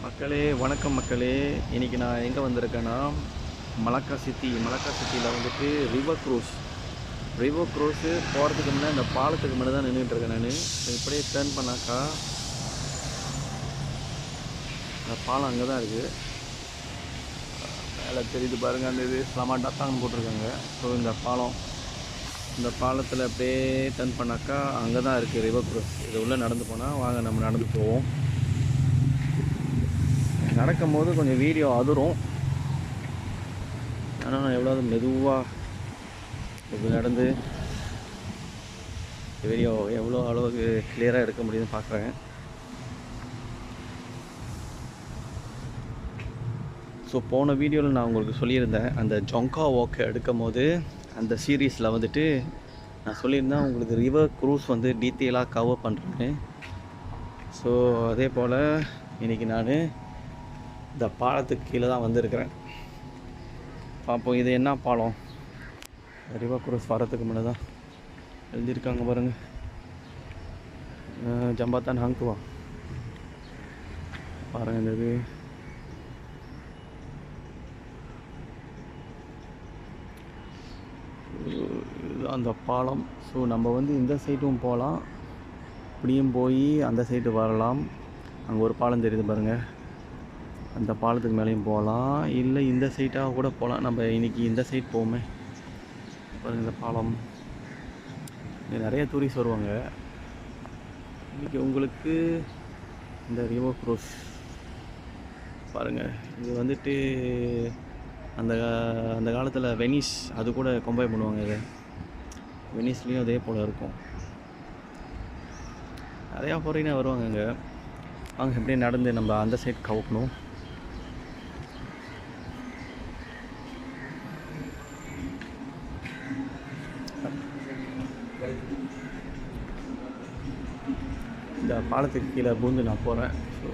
மக்களே வணக்கம் மக்களே. இன்றைக்கி நான் எங்கே வந்திருக்கேன்னா மலக்கா சிட்டியில் வந்துட்டு ரிவர் க்ரூஸு போகிறதுக்கு முன்னே இந்த பாலத்துக்கு முன்னாடி தான் நின்றுட்டுருக்கேன். நான் இப்படியே டேர்ன் பண்ணாக்கா இந்த பாலம் அங்கே தான் இருக்குது. மேலே தெரியுது பாருங்கள், அந்த இது டத்தாங்கன்னு போட்டிருக்காங்க. ஸோ இந்த பாலத்தில் அப்படியே டர்ன் பண்ணாக்கா அங்கே தான் இருக்குது ரிவர் க்ரூஸ். இது உள்ளே நடந்து போனால் வாங்க நம்ம நடந்து போவோம். நடக்கும்போது கொஞ்சம் வீடியோ அதிரும், ஆனால் நான் எவ்வளோ மெதுவாக இப்படி நடந்து வீடியோ எவ்வளோ அளவுக்கு கிளியராக எடுக்க முடியுதுன்னு பார்க்குறேன். ஸோ போன வீடியோவில் நான் உங்களுக்கு சொல்லியிருந்தேன், அந்த ஜொங்கா வாக் எடுக்கும் போது அந்த சீரீஸில் வந்துட்டு நான் சொல்லியிருந்தேன் உங்களுக்கு ரிவர் க்ரூஸ் வந்து டீட்டெயிலாக கவர் பண்ணுறேன்னு. ஸோ அதே போல் இன்றைக்கி நான் இந்த பாலத்துக்கு கீழே தான் வந்திருக்கிறேன். பார்ப்போம் இது என்ன பாலம். ரிவர் க்ரூஸ் வரத்துக்கு முன்னே தான் எழுதியிருக்காங்க பாருங்கள், ஜம்பாத்தான் ஹங்குவா பாருங்கள். இந்த இது அந்த பாலம். ஸோ நம்ம வந்து இந்த சைட்டும் போகலாம், இப்படியும் போய் அந்த சைடு வரலாம். அங்கே ஒரு பாலம் தெரியுது பாருங்கள், அந்த பாலத்துக்கு மேலேயும் போகலாம், இல்லை இந்த சைட்டாக கூட போகலாம். நம்ம இன்றைக்கி இந்த சைட் போவோமே பாருங்கள். இந்த பாலம் இங்கே நிறைய டூரிஸ்ட் வருவாங்க. இன்றைக்கி உங்களுக்கு இந்த ரிவர் க்ரூஸ் பாருங்கள். இது வந்துட்டு அந்த காலத்தில் வெனிஸ் அது கூட கம்பேர் பண்ணுவாங்க. இது வெனிஸ்லேயும் அதே போல் இருக்கும். நிறையா ஃபாரினர் வருவாங்க இங்கே. வாங்க எப்படியே நடந்து நம்ம அந்த சைட் கவக்கணும். இந்த பாலத்துக்கு கீழே பூந்து நான் போகிறேன். ஸோ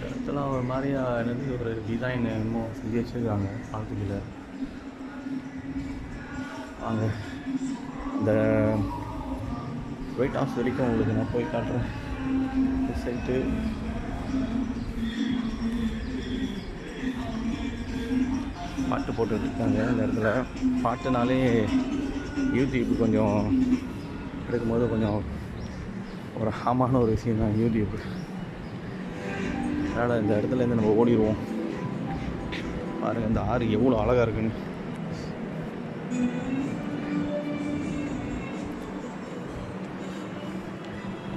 இடத்துலாம் ஒரு மாதிரியா என்னது ஒரு டிசைன் என்னமோ செஞ்சு வச்சுருக்காங்க பாலத்துக்கு கீழே. வாங்க இந்த ஒயிட் ஹவுஸ் வரைக்கும் உங்களுக்கு நான் போய் காட்டுறேன். இந்த சைட்டு பாட்டு போட்டுருக்காங்க இந்த இடத்துல. பாட்டுனாலே யூடியூப் கொஞ்சம் எடுக்கும்போது கொஞ்சம் ஒரு ஹாமான ஒரு விஷயம் தான் யூடியூப். அதனால் இந்த இடத்துலேருந்து நம்ம ஓடிடுவோம். பாருங்கள் இந்த ஆறு எவ்வளோ அழகாக இருக்குன்னு.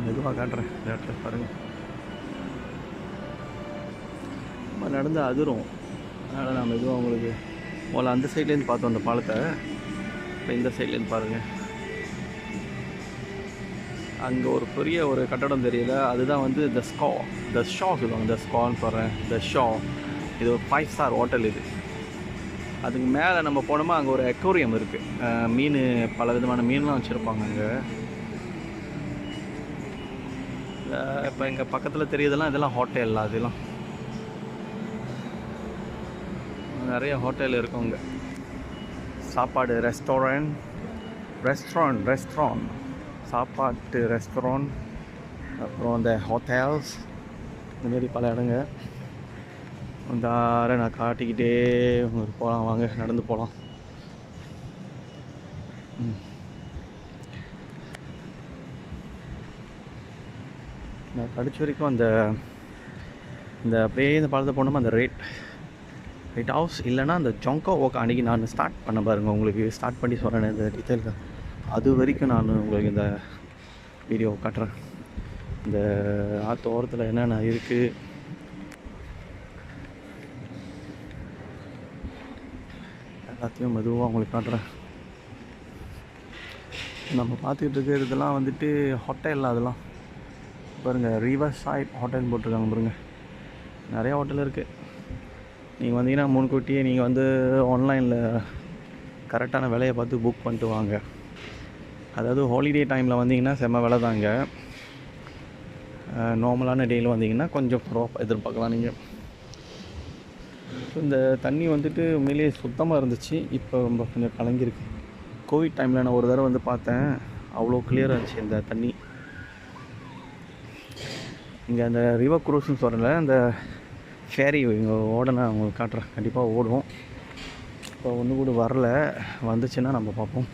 மெதுவாக காட்டுறேன் இந்த இடத்துல பாருங்கள். நம்ம நடந்து அதிரும், அதனால் நான் மெதுவாக உங்களுக்கு முதல்ல அந்த சைட்லேருந்து பார்த்தோம் அந்த பாலத்தை. இப்போ இந்த சைட்லேருந்து பாருங்கள், அங்கே ஒரு பெரிய ஒரு கட்டடம் தெரியல, அதுதான் வந்து த ஷா சொல்லுவாங்க. த ஸ்கான்னு சொல்கிறேன், த ஷா. இது ஒரு 5 ஸ்டார் ஹோட்டல். இது அதுக்கு மேலே நம்ம போனோமா அங்கே ஒரு அக்வேரியம் இருக்குது. மீன், பல விதமான மீன்லாம் வச்சுருப்பாங்க அங்கே. இப்போ எங்கள் பக்கத்தில் தெரியுதெல்லாம் இதெல்லாம் ஹோட்டல். அதெல்லாம் நிறைய ஹோட்டல் இருக்கும் அங்கே. சாப்பாடு ரெஸ்டாரண்ட் சாப்பாட்டு ரெஸ்டாரண்ட், அப்புறம் இந்த ஹோட்டல்ஸ், இந்தமாரி பல இடங்க. இந்த ஆரை நான் காட்டிக்கிட்டே உங்களுக்கு போகலாம். வாங்க நடந்து போகலாம். நான் கடிச்ச வரைக்கும் இந்த அப்படியே இந்த பாலத்தை போனோமா அந்த ரைட் ஹவுஸ் இல்லைன்னா அந்த ஜொங்கா வாக் அன்றைக்கி நான் ஸ்டார்ட் பண்ண பாருங்கள். உங்களுக்கு ஸ்டார்ட் பண்ணி சொல்கிறேன் இந்த டீட்டெயிலுக்கு. அது வரைக்கும் நான் உங்களுக்கு இந்த வீடியோ காட்டுறேன். இந்த ஆற்று ஓரத்தில் என்னென்ன இருக்குது எல்லாத்தையும் மெதுவாக உங்களுக்கு காட்டுறேன். நம்ம பார்த்துக்கிட்டு இருக்கிறதெல்லாம் வந்துட்டு ஹோட்டல். அதெல்லாம் பாருங்கள், ரிவர் சைட் ஹோட்டல்னு போட்டிருக்காங்க பாருங்கள். நிறையா ஹோட்டல் இருக்குது. நீங்கள் வந்தீங்கன்னா முன்கூட்டியே நீங்கள் வந்து ஆன்லைனில் கரெக்டான விலையை பார்த்து புக் பண்ணிட்டு வாங்க. அதாவது ஹாலிடே டைமில் வந்தீங்கன்னா செம்ம விலை தாங்க. நார்மலான டேயில் வந்தீங்கன்னா கொஞ்சம் ப்ராப்பாக எதிர்பார்க்கலாம் நீங்கள். ஸோ இந்த தண்ணி வந்துட்டு உண்மையிலேயே சுத்தமாக இருந்துச்சு. இப்போ ரொம்ப கொஞ்சம் கலங்கியிருக்கு. கோவிட் டைமில் நான் ஒரு தடவை வந்து பார்த்தேன், அவ்வளோ கிளியராக இருந்துச்சு இந்த தண்ணி. இங்கே அந்த ரிவர் க்ரூஸ்ன்னு சொல்கிறல, அந்த ஃபேரி இங்கே ஓடனா உங்களுக்கு காட்டுறேன், கண்டிப்பாக ஓடும். இப்போ ஒன்று கூட வரல, வந்துச்சுன்னா நம்ம பார்ப்போம்.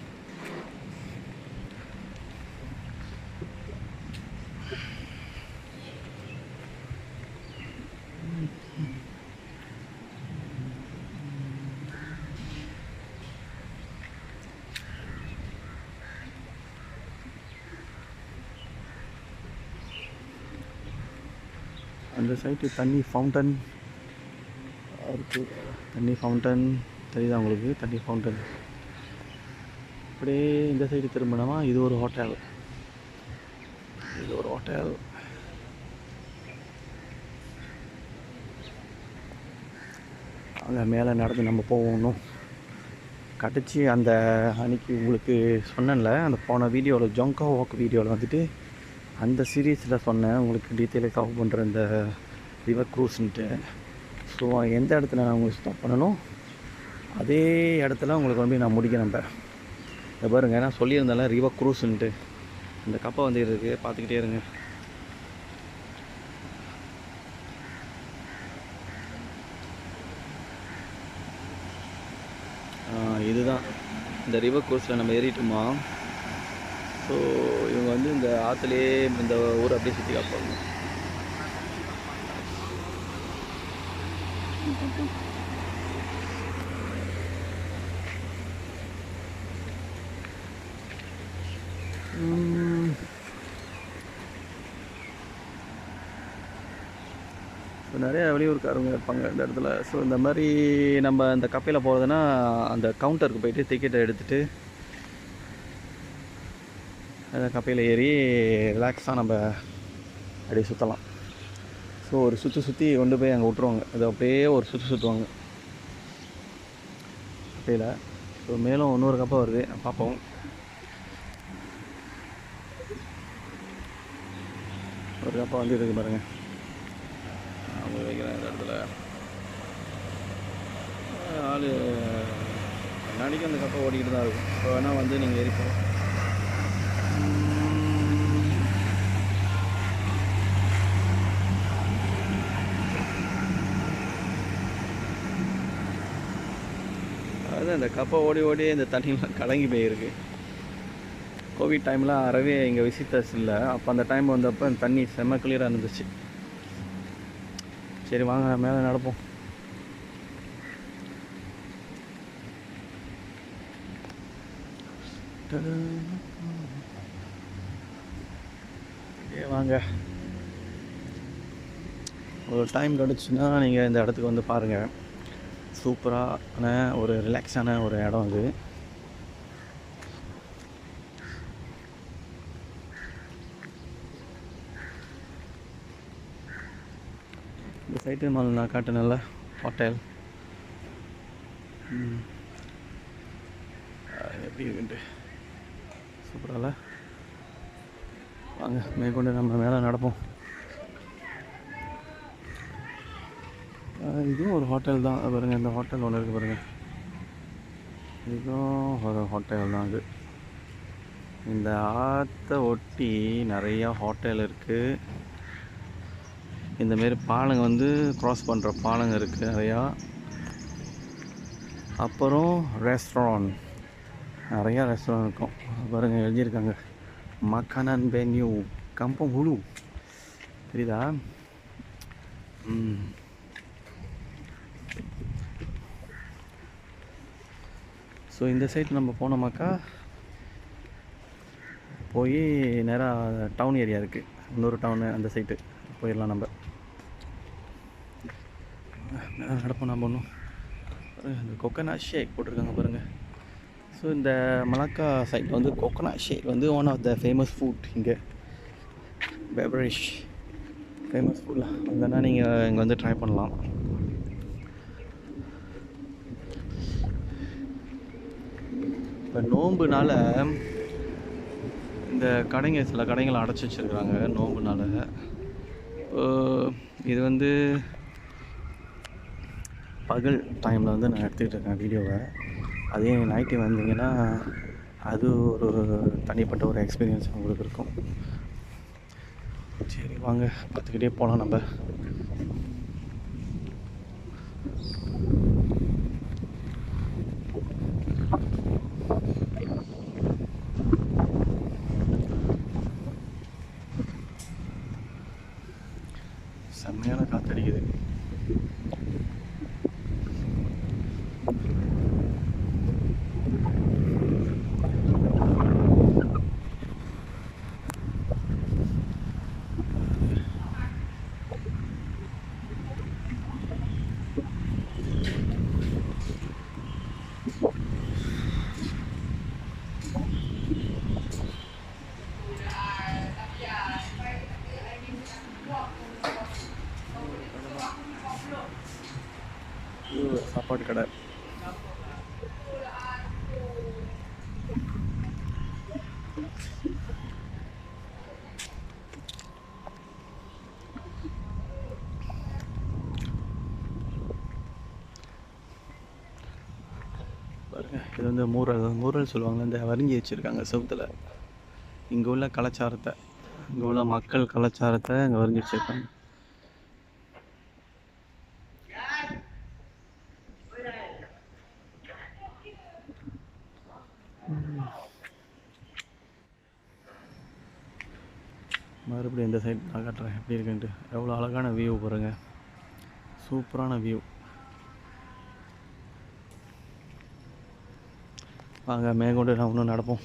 அந்த சைட்டு தண்ணி ஃபவுண்டன் இருக்குது. தண்ணி ஃபவுண்டன் தெரியுதா உங்களுக்கு? தண்ணி ஃபவுண்டன். அப்படியே இந்த சைடு திரும்பினோமா இது ஒரு ஹோட்டல். அங்கே மேலே நடந்து நம்ம போகணும். கடிச்சு அந்த அன்றைக்கி உங்களுக்கு சொன்னேன்ல, அந்த போன வீடியோவில் ஜொங்கா வாக் வீடியோவில் வந்துட்டு அந்த சீரீஸில் சொன்னேன் உங்களுக்கு டீட்டெயிலாக கவர் பண்ணுற இந்த ரிவர் க்ரூஸ்ன்ட்டு. ஸோ எந்த இடத்துல நான் உங்களுக்கு ஸ்டாப் பண்ணணும், அதே இடத்துல உங்களுக்கு வந்து நான் முடிக்கிறேன். இப்போ பாருங்கள், நான் சொல்லியிருந்தேன்ல ரிவர் க்ரூஸ்ன்ட்டு, இந்த கப்பை வந்து இருக்குது, பார்த்துக்கிட்டே இருங்க. இதுதான் இந்த ரிவர் க்ரூஸில் நம்ம ஏறிட்டோமா. ஸோ இவங்க வந்து இந்த ஆற்றுலேயே இந்த ஊரை அப்படியே சுற்றி காப்பாங்க. ஸோ நிறைய வெளியூர்காரங்க இருப்பாங்க இந்த இடத்துல. ஸோ இந்த மாதிரி நம்ம இந்த கப்பையில் போகிறதுனா அந்த கவுண்டருக்கு போயிட்டு டிக்கெட்டை எடுத்துகிட்டு அந்த கப்பையில் ஏறி ரிலாக்ஸாக நம்ம அப்படியே சுற்றலாம். ஸோ ஒரு சுற்றி கொண்டு போய் அங்கே விட்ருவாங்க. அது அப்படியே ஒரு சுற்றுவாங்க கப்பையில். ஸோ மேலும் இன்னொரு கப்பை வருது, பார்ப்போம். ஒரு கப்பை வந்து இருக்குது பாருங்கள், அவங்க வைக்கிறேன் இந்த இடத்துல. ஆள் நாளைக்கு அந்த கப்பை ஓடிக்கிட்டு தான் இருக்கும். இப்போ வேணால் வந்து நீங்கள் ஏறிப்போம். அதுதான் இந்த கப்பை ஓடி இந்த தண்ணியெலாம் கலங்கி போயிருக்கு. கோவிட் டைமில் அறவே இங்கே விசிட்டர்ஸ் இல்லை. அப்போ அந்த டைம் வந்தப்போ அந்த தண்ணி செம்ம கிளியராக இருந்துச்சு. சரி வாங்க மேலே நடப்போம். வாங்க, ஒரு டைம் கிடச்சுன்னா நீங்கள் இந்த இடத்துக்கு வந்து பாருங்கள். சூப்பரான ஒரு ரிலாக்ஸான ஒரு இடம் இது. இந்த சைட்டு மேலே நான் காட்டினல ஹோட்டல் எப்படி இருக்குன்ட்டு சூப்பரால. வாங்க மேற்கொண்டு நம்ம மேலே நடப்போம். இதுவும் ஒரு ஹோட்டல் தான் பாருங்கள். இந்த ஹோட்டல் ஒன்று இருக்குது பாருங்கள், இதுவும் ஒரு ஹோட்டல் தான். அது இந்த ஆற்றை ஒட்டி நிறையா ஹோட்டல் இருக்குது. இந்தமாரி பாலங்க வந்து க்ராஸ் பண்ணுற பாலங்க இருக்குது நிறையா. அப்புறம் ரெஸ்டாரண்ட், நிறையா ரெஸ்டாரண்ட் இருக்கும் பாருங்கள், எழுதியிருக்காங்க மக்கானன் வென்யூ கம்பம் ஹுலு, தெரியுதா? ஸோ இந்த சைடு நம்ம போனோமாக்கா போய் நேராக டவுன் ஏரியா இருக்குது, இன்னொரு டவுனு, அந்த சைட்டு போயிடலாம் நம்ம. நடப்போம் நம்ம ஒன்றும். இந்த கோகனட் ஷேக் போட்டிருக்காங்க பாருங்கள். ஸோ இந்த மலாக்கா சைட் வந்து கோகனட் ஷேக் வந்து one of the famous food. இங்கே பெவரேஜ் ஃபேமஸ் ஃபுட்டில் வந்தோன்னா நீங்கள் இங்கே வந்து ட்ரை பண்ணலாம். இப்போ நோம்புனால இந்த கடைங்க, சில கடைகளை அடைச்சி வச்சுருக்குறாங்க நோம்புனால. இது வந்து பகல் டைமில் வந்து நான் எடுத்துக்கிட்டு இருக்கேன் வீடியோவை. அதே நைட்டு வந்தீங்கன்னா அது ஒரு தனிப்பட்ட ஒரு எக்ஸ்பீரியன்ஸ் உங்களுக்கு இருக்கும். சரி வாங்க பார்த்துக்கிட்டே போகலாம் நம்ம. செம்மையான காற்றடிக்குது. இது ஒரு சாப்பாடு கடை. பாருங்க, இது வந்து மூரல் சொல்லுவாங்க. இந்த வரைஞ்சி வச்சுருக்காங்க செவுத்தில். இங்கே உள்ள கலாச்சாரத்தை, இங்கே உள்ள மக்கள் கலாச்சாரத்தை இங்கே வரைஞ்சி வச்சுருக்காங்க. மறுபடியும் இந்த சைட் நான் காட்டுறேன் எப்படி இருக்குன்ட்டு. எவ்வளோ அழகான வியூ பாருங்க, சூப்பரான வியூ. வாங்க மேற்கொண்டு நான் இன்னும் நடப்போம்.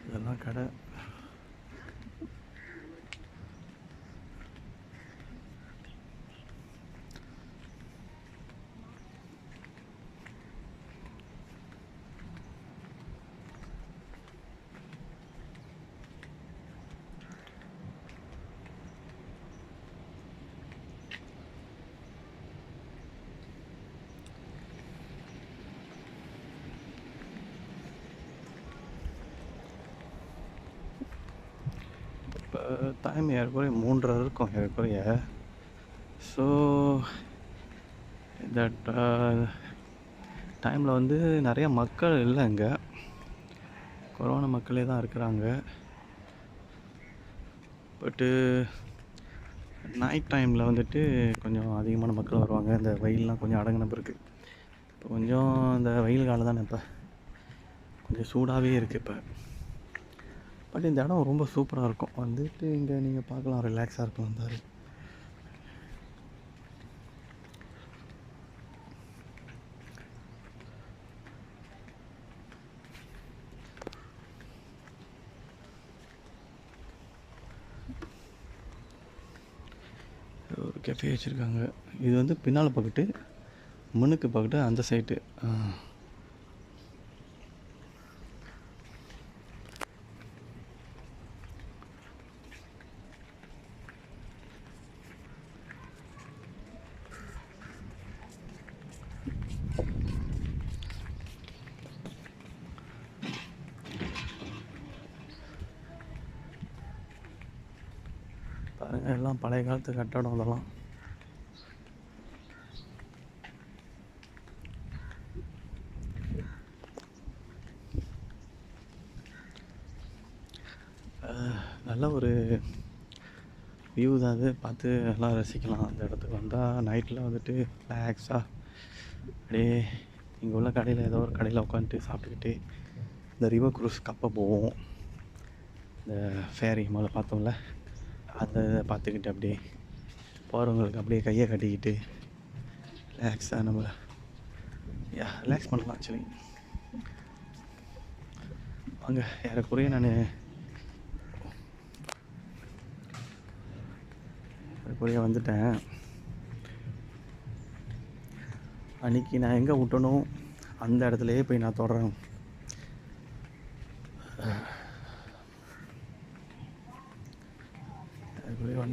இதெல்லாம் கடை. இப்போ டைம் ஏறக்குறைய 3:30 இருக்கும் ஏறக்குறைய. ஸோ இந்த டைமில் வந்து நிறைய மக்கள் இல்லை, இங்கே கொரோனா மக்களே தான் இருக்கிறாங்க. பட்டு நைட் டைமில் வந்துட்டு கொஞ்சம் அதிகமான மக்கள் வருவாங்க. இந்த வெயிலெலாம் கொஞ்சம் அடங்கின பிறகு. இப்போ கொஞ்சம் இந்த வெயில் காலம் தானே, இப்போ கொஞ்சம் சூடாகவே இருக்குது இப்போ. பட் இந்த இடம் ரொம்ப சூப்பராக இருக்கும். வந்துட்டு இங்கே நீங்கள் பார்க்கலாம், ரிலாக்ஸாக இருக்கும். வந்தார் ஒரு கெஃபே வச்சுருக்காங்க. இது வந்து பின்னால் பக்கத்து, முன்னுக்கு பக்கத்து அந்த சைட்டு. பாருங்கள், எல்லாம் பழைய காலத்து கட்டடம். அதெல்லாம் நல்ல ஒரு வியூ தான். அது பார்த்து எல்லாம் ரசிக்கலாம். அந்த இடத்துக்கு வந்தால் நைட்டில் வந்துட்டு ரிலாக்ஸாக அப்படியே இங்கே உள்ள கடையில் ஏதோ ஒரு கடையில் உட்காந்துட்டு சாப்பிட்டுக்கிட்டு இந்த ரிவர் க்ரூஸ் கப்பை போவோம். இந்த ஃபேரி மேலே பார்த்தோம்ல, அதை பார்த்துக்கிட்டு அப்படியே போகிறவங்களுக்கு அப்படியே கையை கட்டிக்கிட்டு ரிலாக்ஸாக நம்ம ரிலாக்ஸ் பண்ணலாம். ஆக்சுவலி வாங்க, ஏறக்குறைய நான் ஏறக்குறைய வந்துட்டேன். அன்றைக்கி நான் எங்கே விட்டணும் அந்த இடத்துலையே போய் நான் தொடறேன்.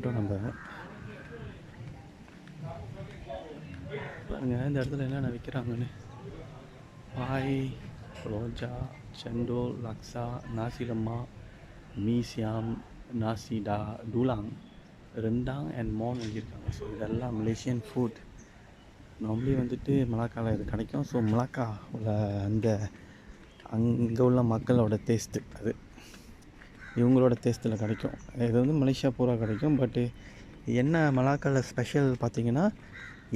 வந்துட்டோம் நம்ம. பாருங்க இந்த இடத்துல என்னென்ன விற்கிறாங்கன்னு. பாய், ரோஜா, செண்டோல், லக்ஸா, நாசி லம்மா, மீசியாம், நாசிடா, டூலாங், ரெண்டாங் அண்ட் மோன் எழுதியிருக்காங்க. ஸோ இதெல்லாம் மலேசியன் ஃபுட். நார்மலி வந்துட்டு மலாக்காவில் இது கிடைக்கும். ஸோ மலாக்கா உள்ள அந்த அங்கே உள்ள மக்களோட டேஸ்ட்டு அது இவங்களோட டேஸ்ட்டில் கிடைக்கும். இது வந்து மலேசியா பூரா கிடைக்கும். பட்டு என்ன மலாக்காவில் ஸ்பெஷல் பார்த்திங்கன்னா,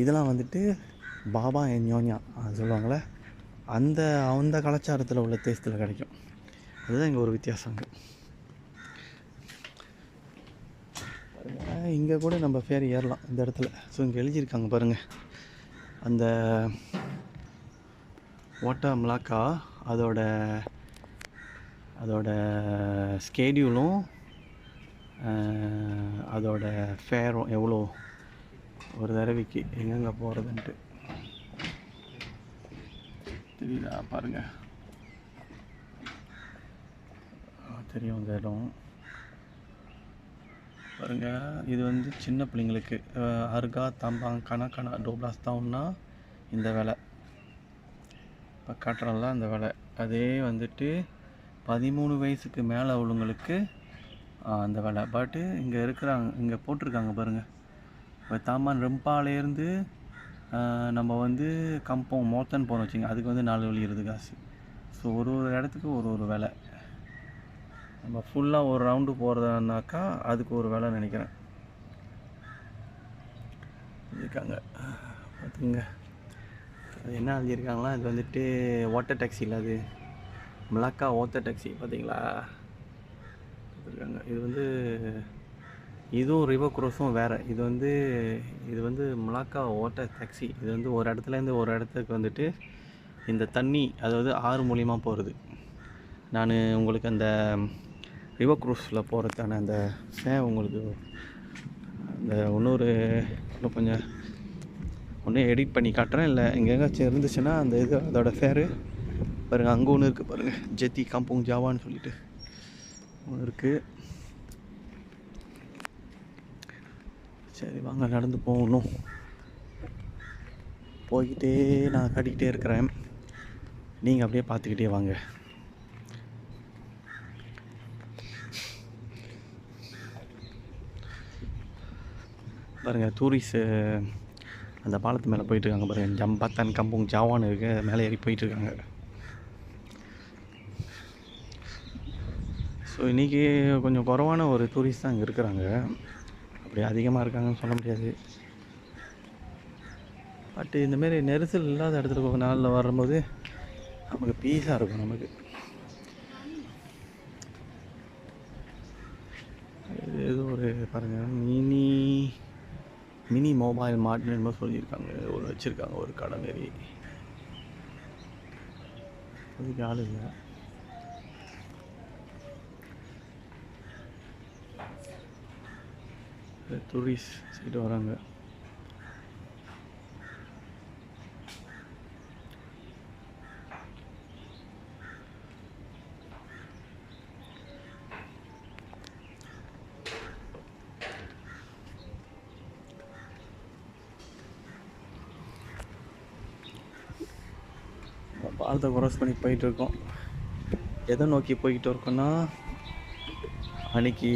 இதெல்லாம் வந்துட்டு பாபா அண்ட் ஞோஞா சொல்லுவாங்களே, அந்த அந்த கலாச்சாரத்தில் உள்ள டேஸ்ட்டில் கிடைக்கும். அதுதான் இங்கே ஒரு வித்தியாசங்க. இங்கே கூட நம்ம ஃபேரி ஏறலாம் இந்த இடத்துல. ஸோ இங்கே எழுதியிருக்காங்க பாருங்கள், அந்த ஓட்டா மலாக்கா அதோட ஸ்கெடியூலும் அதோட ஃபேரும் எவ்வளோ ஒரு தடவைக்கு எங்கெங்கே போகிறதுன்ட்டு தெரியுதா பாருங்கள். தெரியும் இந்த இடம் பாருங்கள். இது வந்து சின்ன பிள்ளைங்களுக்கு அர்கா, தம்பாங், கணக்கணா, டோப்ளாஸ் டவுன்னா இந்த வேலை இப்போ காட்டுறோம்ல அந்த வேலை. அதே வந்துட்டு 13 வயசுக்கு மேலே உள்ளவங்களுக்கு அந்த வேலை. பட்டு இங்கே இருக்கிறாங்க, இங்கே போட்டிருக்காங்க பாருங்கள். இப்போ தாமான் ரெம்பாலேருந்து நம்ம வந்து கம்போங் மோத்தன் போகிறோம் வச்சுங்க, அதுக்கு வந்து 4 வழி 20 காசு. ஸோ ஒரு இடத்துக்கு ஒரு வேலை. நம்ம ஃபுல்லாக ஒரு ரவுண்டு போகிறதுனாக்கா அதுக்கு ஒரு வேலை நினைக்கிறேன். இருக்காங்க பார்த்துங்க. அது என்ன எழுதியிருக்காங்களா, இது வந்துட்டு வாட்டர் டாக்ஸியில், அது மலாக்கா வாட்டர் டாக்ஸி பார்த்தீங்களா இருக்காங்க. இது வந்து இதுவும் ரிவர் க்ரூஸும் வேறு. இது வந்து மலாக்கா வாட்டர் டாக்ஸி. இது வந்து ஒரு இடத்துலேருந்து ஒரு இடத்துக்கு வந்துட்டு இந்த தண்ணி, அதாவது ஆறு மூலியமாக போகிறது. நான் உங்களுக்கு அந்த ரிவர் க்ரூஸில் போகிறதுக்கான அந்த உங்களுக்கு அந்த இன்னும் கொஞ்சம் எடிட் பண்ணி காட்டுறேன். இல்லை எங்கேயாச்சும் இருந்துச்சுன்னா அந்த அதோட ஃபேரு பாருங்கள். அங்கே ஒன்று இருக்குது பாருங்கள், ஜெத்தி காம்போங் ஜாவான்னு சொல்லிட்டு ஒன்று இருக்குது. சரி வாங்க நடந்து போகணும். போய்கிட்டே நான் காட்டிக்கிட்டே இருக்கிறேன், நீங்கள் அப்படியே பார்த்துக்கிட்டே வாங்க. பாருங்கள் டூரிஸ்ட்டு அந்த பாலத்து மேலே போயிட்டுருக்காங்க பாருங்கள். ஜம்பத்தான் கம்போங் ஜாவான்னு இருக்கு, மேலே ஏறி போயிட்டுருக்காங்க. ஸோ இன்றைக்கி கொஞ்சம் குறைவான ஒரு டூரிஸ்ட் தான் இங்கே இருக்கிறாங்க. அப்படி அதிகமாக இருக்காங்கன்னு சொல்ல முடியாது. பட்டு இந்தமாரி நெரிசல் இல்லாத இடத்துல ஒரு நாளில் வரும்போது நமக்கு பீஸாக இருக்கும். நமக்கு இது ஏதோ ஒரு பாருங்கள், மினி மொபைல் மார்ட்னு சொல்லியிருக்காங்க. ஒரு வச்சுருக்காங்க ஒரு கடை மாரி. அதுக்கு ஆள் இல்லை. டூரிஸ்ட் சைடு வராங்க. பாலத்தை க்ராஸ் பண்ணி போயிட்டுருக்கோம். எதை நோக்கி போய்கிட்டு இருக்கோன்னா, அன்றைக்கி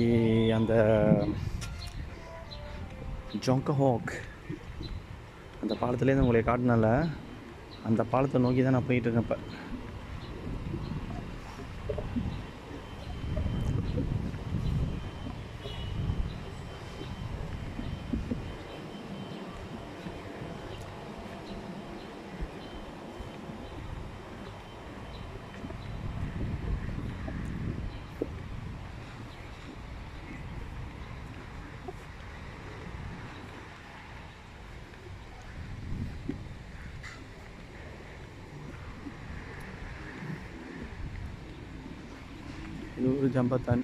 அந்த ஜோங்கஹோக் அந்த பாலத்துலேருந்து உங்களை காட்டினால அந்த பாலத்தை நோக்கி தான் நான் போயிட்டுருக்கேன் இப்போ. இது ஒரு ஜம்பத்தான்.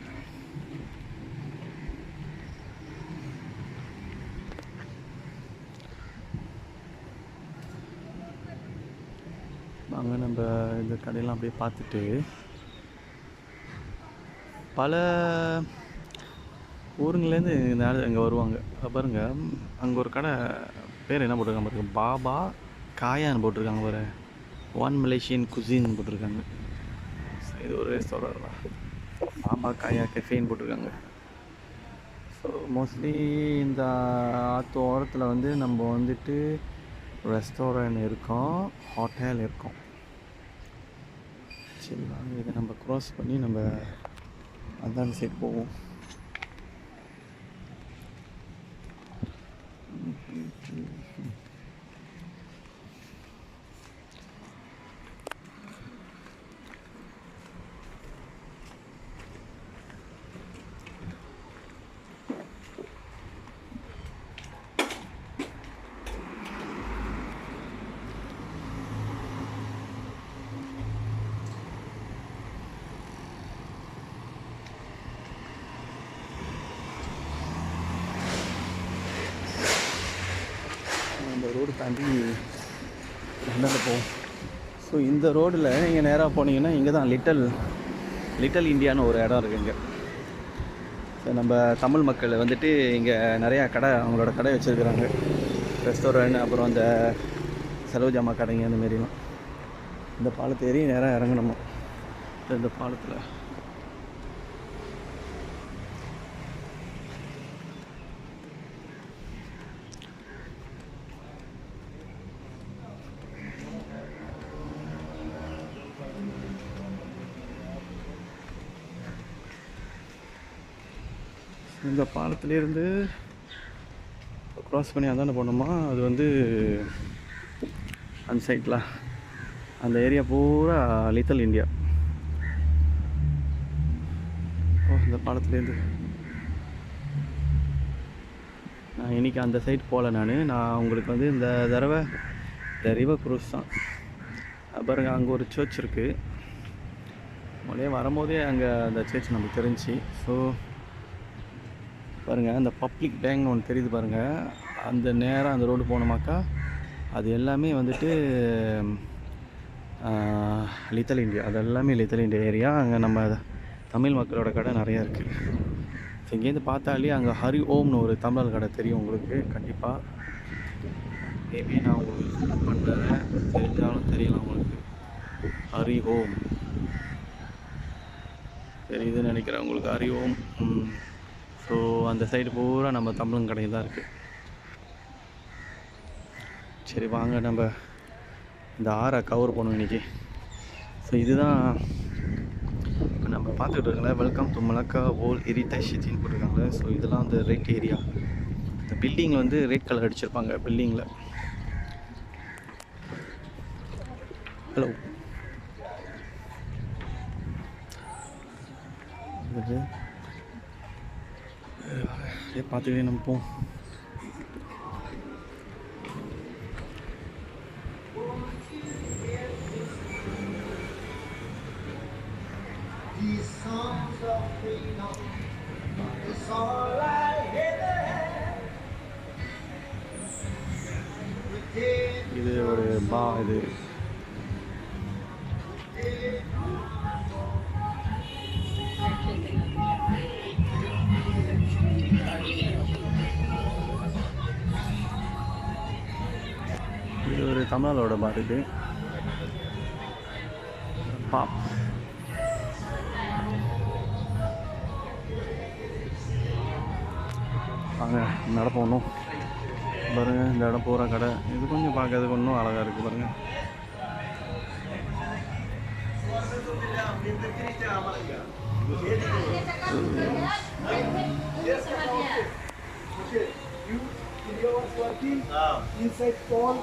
வாங்க நம்ம இந்த கடையெல்லாம் அப்படியே பார்த்துட்டு, பல ஊருங்கலேருந்து இங்கே வருவாங்க. பாருங்க, அங்கே ஒரு கடை பேர் என்ன போட்டிருக்காங்க பாருங்க, பாபா காயான்னு போட்டிருக்காங்க பாரு, ஒன் மலேசியன் குசின் போட்டிருக்காங்க. இது ஒரு ரெஸ்டாரண்ட் தான், பாபா காயா கெஃபேன்னு போட்டிருக்காங்க. ஸோ மோஸ்ட்லி இந்த ஆற்று ஓரத்தில் வந்து நம்ம வந்துட்டு ரெஸ்டாரண்ட் இருக்கோம், ஹோட்டல் இருக்கும். சரி வாங்க, இதை நம்ம க்ராஸ் பண்ணி நம்ம அந்த சைட் போவோம். இந்த ரோடு தாண்டி நடந்து போவோம். ஸோ இந்த ரோடில் நீங்கள் நேராக போனீங்கன்னா இங்கே தான் லிட்டில் இந்தியான்னு ஒரு இடம் இருக்குங்க. ஸோ நம்ம தமிழ் மக்கள் வந்துட்டு இங்கே நிறையா கடை, அவங்களோட கடை வச்சுருக்குறாங்க, ரெஸ்டாரண்ட், அப்புறம் அந்த சரோஜாமா கடைங்க அந்த மாரிலாம். இந்த பாலத்தை ஏறி நேராக இறங்கணுமா இந்த பாலத்தில். இந்த பாலத்திலேருந்து க்ராஸ் பண்ணி அதானே போனோமா, அது வந்து அந்த சைட்டில் அந்த ஏரியா பூரா லிட்டில் இந்தியா. இந்த பாலத்துலேருந்து நான் இன்றைக்கி அந்த சைட் போகல. நான் உங்களுக்கு வந்து இந்த தடவை இந்த ரிவர் க்ரூஸ் தான். பாருங்க, அங்கே ஒரு சர்ச் இருக்குது. முதலே வரும்போதே அங்கே அந்த சர்ச் நமக்கு தெரிஞ்சு. ஸோ பாருங்கள், அந்த பப்ளிக் பேங்க்னு ஒன்று தெரியுது பாருங்கள், அந்த நேராக அந்த ரோடு போனோமாக்கா அது எல்லாமே வந்துட்டு லிட்டில் இந்தியா. அது எல்லாமே லிட்டில் இந்தியா ஏரியா. அங்கே நம்ம தமிழ் மக்களோட கடை நிறையா இருக்குது. ஸோ இங்கேருந்து பார்த்தாலே அங்கே ஹரி ஓம்னு ஒரு தமிழர் கடை தெரியும் உங்களுக்கு கண்டிப்பாக. மேபி நான் உங்களுக்கு பண்ணுறேன், தெரிஞ்சாலும் தெரியலாம் உங்களுக்கு. ஹரி ஓம் தெரியுதுன்னு நினைக்கிறேன் உங்களுக்கு, ஹரி ஓம். ஸோ அந்த சைடு பூரா நம்ம தமிழன் கடை தான் இருக்குது. சரி வாங்க, நம்ம இந்த ஆறை கவர் பண்ணுவோம் இன்றைக்கி. ஸோ இதுதான் நம்ம பார்த்துக்கிட்டு இருக்கோங்களே, வெல்கம் டு மலக்கா ஓல் எரிட்டா சிட்டின்னு போட்டிருக்காங்களே. ஸோ இதெல்லாம் வந்து ரெட் ஏரியா. இந்த பில்டிங்கில் வந்து ரெட் கலர் அடிச்சிருப்பாங்க பில்டிங்கில். ஹலோ, பார்த்துக்கிட்டே நம்ம போவோம். இது ஒரு இது ஒரு தமிழோட பார். இது பாப். வாங்க நடப்போம். பாருங்க, இந்த இடம் பூரா கடை. இது கொஞ்சம் பார்க்கறதுக்கு இன்னும் அழகாக இருக்குது பாருங்க. Inside all.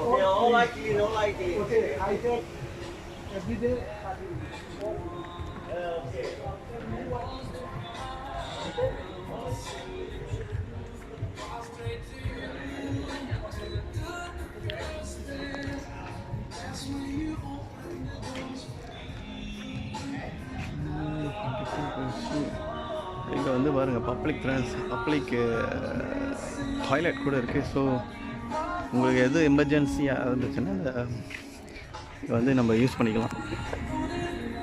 Okay, all I clean. Okay, I take every day. Okay. இங்கே வந்து பாருங்கள், பப்ளிக் டாய்லெட் கூட இருக்குது. ஸோ உங்களுக்கு எது எமர்ஜென்சியாக இருந்துச்சுன்னா இதை வந்து நம்ம யூஸ் பண்ணிக்கலாம்,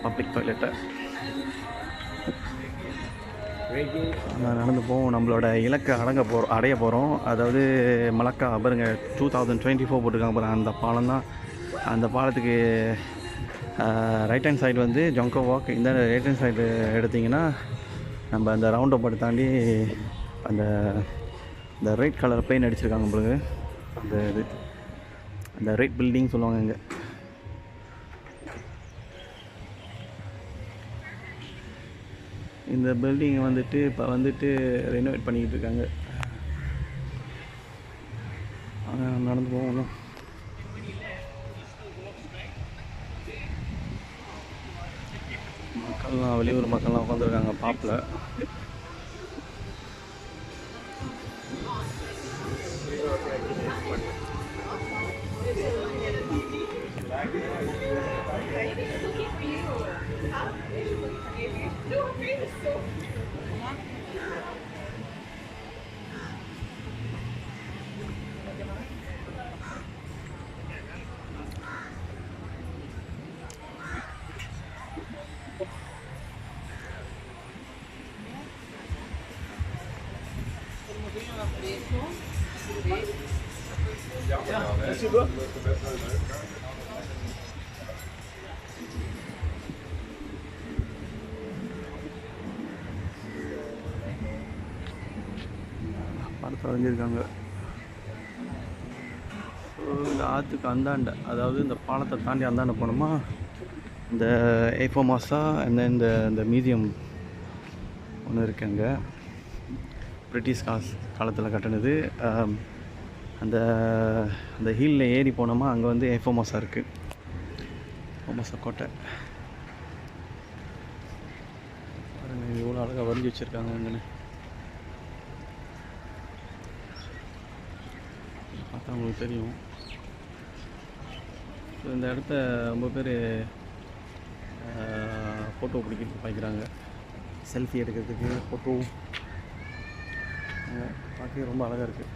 பப்ளிக் டாய்லெட்டை. நடந்து போவோம். நம்மளோட இலக்கை அடைய போகிறோம். அதாவது மலக்கா பாருங்க 2024 போட்டிருக்காங்க பாருங்க. அந்த பாலம் தான். அந்த பாலத்துக்கு ரைட் ஹேண்ட் சைடு வந்து ஜொங்கோ வாக். இந்த ரைட் ஹேண்ட் சைடு எடுத்திங்கன்னா நம்ம அந்த ரவுண்ட் அப் தாண்டி அந்த ரெட் கலர் பெயிண்ட் அடிச்சிருக்காங்க உங்களுக்கு. அந்த ரெட் பில்டிங் சொல்லுவாங்க இங்கே. இந்த பில்டிங் வந்துட்டு இப்போ வந்துட்டு ரெனோவேட் பண்ணிக்கிட்டு இருக்காங்க. நடந்து போகணும். மக்கள்லாம் வெளியூர் மக்கள்லாம் உட்காந்துருக்காங்க பாப்பில். படத்தை வரைஞ்சிருக்காங்க. இந்த ஆற்றுக்கு அந்தாண்ட, அதாவது இந்த பாலத்தை தாண்டி அந்தாண்ட போனோமா இந்த ஏஃபோமாஸா இந்த மியூசியம் ஒன்று இருக்குங்க. பிரிட்டிஷ் காலத்தில் கட்டினது. அந்த ஹில்லில் ஏறி போனோமா அங்கே வந்து ஏஃபோமாஸா இருக்குது. ஏஃபோமாஸா கோட்டை பாருங்கள், எவ்வளோ அழகாக வரைஞ்சி வச்சுருக்காங்க. அங்கே பார்த்தா உங்களுக்கு தெரியும். ஸோ இந்த இடத்த ரொம்ப பேர் ஃபோட்டோ பிடிக்கிறதுக்கு பாய்க்கிறாங்க. செல்ஃபி எடுக்கிறதுக்கு ஃபோட்டோ பார்க்க ரொம்ப அழகாக இருக்குது.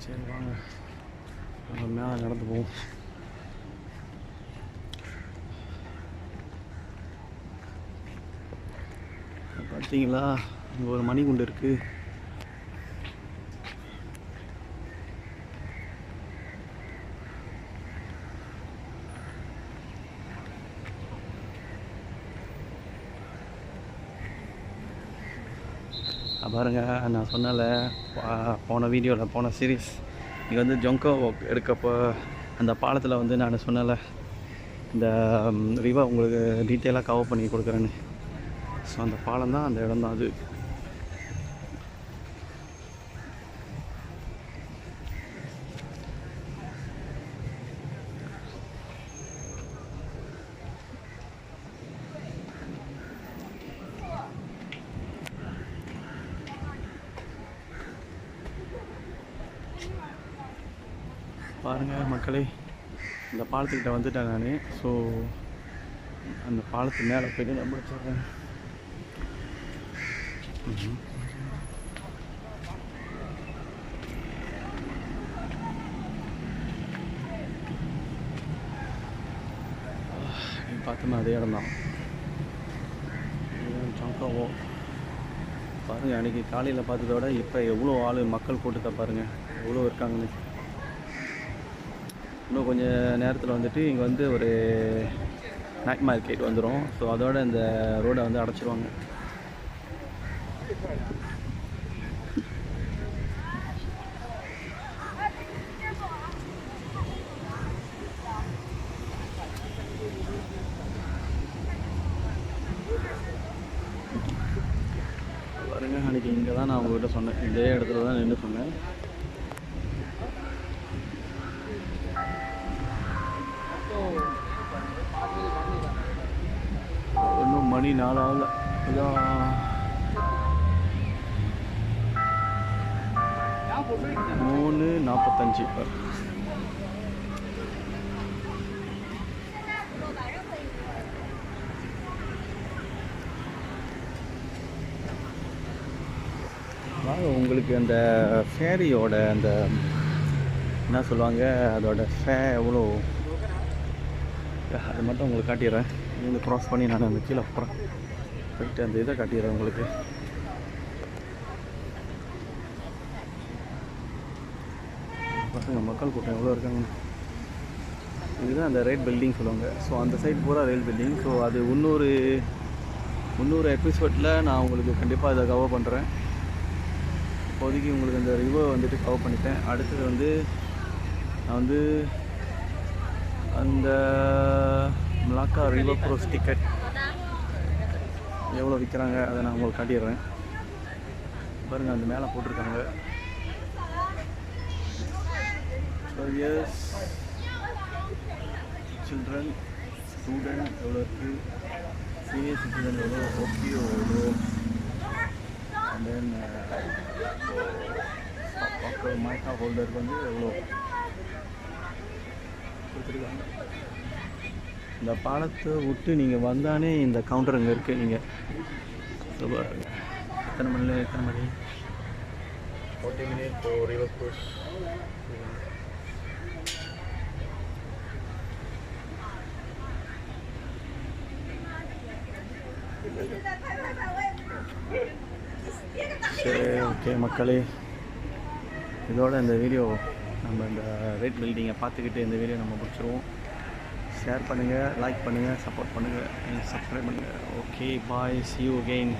சரி வாங்க நம்ம மேலே நடந்து போவோம். பார்த்தீங்களா, இங்கே ஒரு மணிகுண்டு இருக்குது. பாருங்க, நான் சொன்னல போன வீடியோவில், போன சீரீஸ் இங்கே வந்து ஜொங்கோ எடுக்கப்போ அந்த பாலத்தில் வந்து நான் சொன்னல இந்த ரிவர் உங்களுக்கு டீட்டெயிலாக கவர் பண்ணி கொடுக்குறேன்னு. ஸோ அந்த பாலம் தான், அந்த இடம் தான் அது. பாருங்கள் மக்களே, இந்த பாலத்துக்கிட்ட வந்துட்டேன் நான். ஸோ அந்த பாலத்து மேலே போய்ட்டு நான் முடிச்சிடுறேன். பார்த்தோம்னா அதே இடம் தான் ஜொங்கோ. பாருங்கள், அன்றைக்கி காலையில் பார்த்ததோட இப்போ எவ்வளோ மக்கள் கூட்டத்தை பாருங்கள், எவ்வளோ இருக்காங்கன்னு. இன்னும் கொஞ்சம் நேரத்தில் வந்துட்டு இங்கே வந்து ஒரு நைட் மார்க்கெட் வந்துடும். ஸோ அதோட இந்த ரோடை வந்து அடைச்சிருவாங்க. பாருங்க, அன்றைக்கி இங்கே தான் நான் உங்கள்கிட்ட சொன்னேன், இதே இடத்துல தான் நின்று சொன்னேன். மணி 4 ஆகல. இதான் 3:45 இப்போ. உங்களுக்கு அந்த ஃபேரியோட அந்த என்ன சொல்லுவாங்க, அதோட எவ்வளோ அது மட்டும் உங்களுக்கு காட்டிடுறேன். இங்கே க்ராஸ் பண்ணி நான் அந்த கீழே போகிறேன், போயிட்டு அந்த இதை காட்டிடுறேன் உங்களுக்கு. பசங்க மக்கள் கூட்டம் எவ்வளோ இருக்காங்க. இதுதான் அந்த ரேட் பில்டிங் சொல்லுவாங்க. ஸோ அந்த சைட் பூரா ரயில் பில்டிங். ஸோ அது இன்னொரு எபிசோடில் நான் உங்களுக்கு கண்டிப்பாக இதை கவர் பண்ணுறேன். இப்போதைக்கு உங்களுக்கு அந்த ரிவர் வந்துட்டு கவர் பண்ணிட்டேன். அடுத்தது வந்து நான் வந்து அந்த மலாக்கா ரிவர் க்ரூஸ் டிக்கெட் எவ்வளோ விற்கிறாங்க அதை நான் உங்களுக்கு காட்டிடுறேன். பாருங்கள், அந்த மேலே போட்டிருக்காங்க. சில்ட்ரன், ஸ்டூடெண்ட் எவ்வளோ இருக்குது, சீனியர் சிட்டிசன் எவ்வளோ, ஓபிஓ எவ்வளோ, அண்ட் தென் மைக்கா ஹோல்டருக்கு வந்து எவ்வளோ கொடுத்துருக்காங்க. இந்த பாலத்தை விட்டு நீங்கள் வந்தானே இந்த கவுண்டர் அங்கே இருக்குது. நீங்கள் எத்தனை மணி 40 minutes for river cruise. சரி, ஓகே மக்களே, இதோட இந்த வீடியோ நம்ம இந்த ரேட் பில்டிங்கை பார்த்துக்கிட்டு இந்த வீடியோ நம்ம முடிச்சிருவோம். ஷேர் பண்ணுங்கள், லைக் பண்ணுங்கள், சப்போர்ட் பண்ணுங்கள், சப்ஸ்கிரைப் பண்ணுங்கள். Okay, bye, see you again.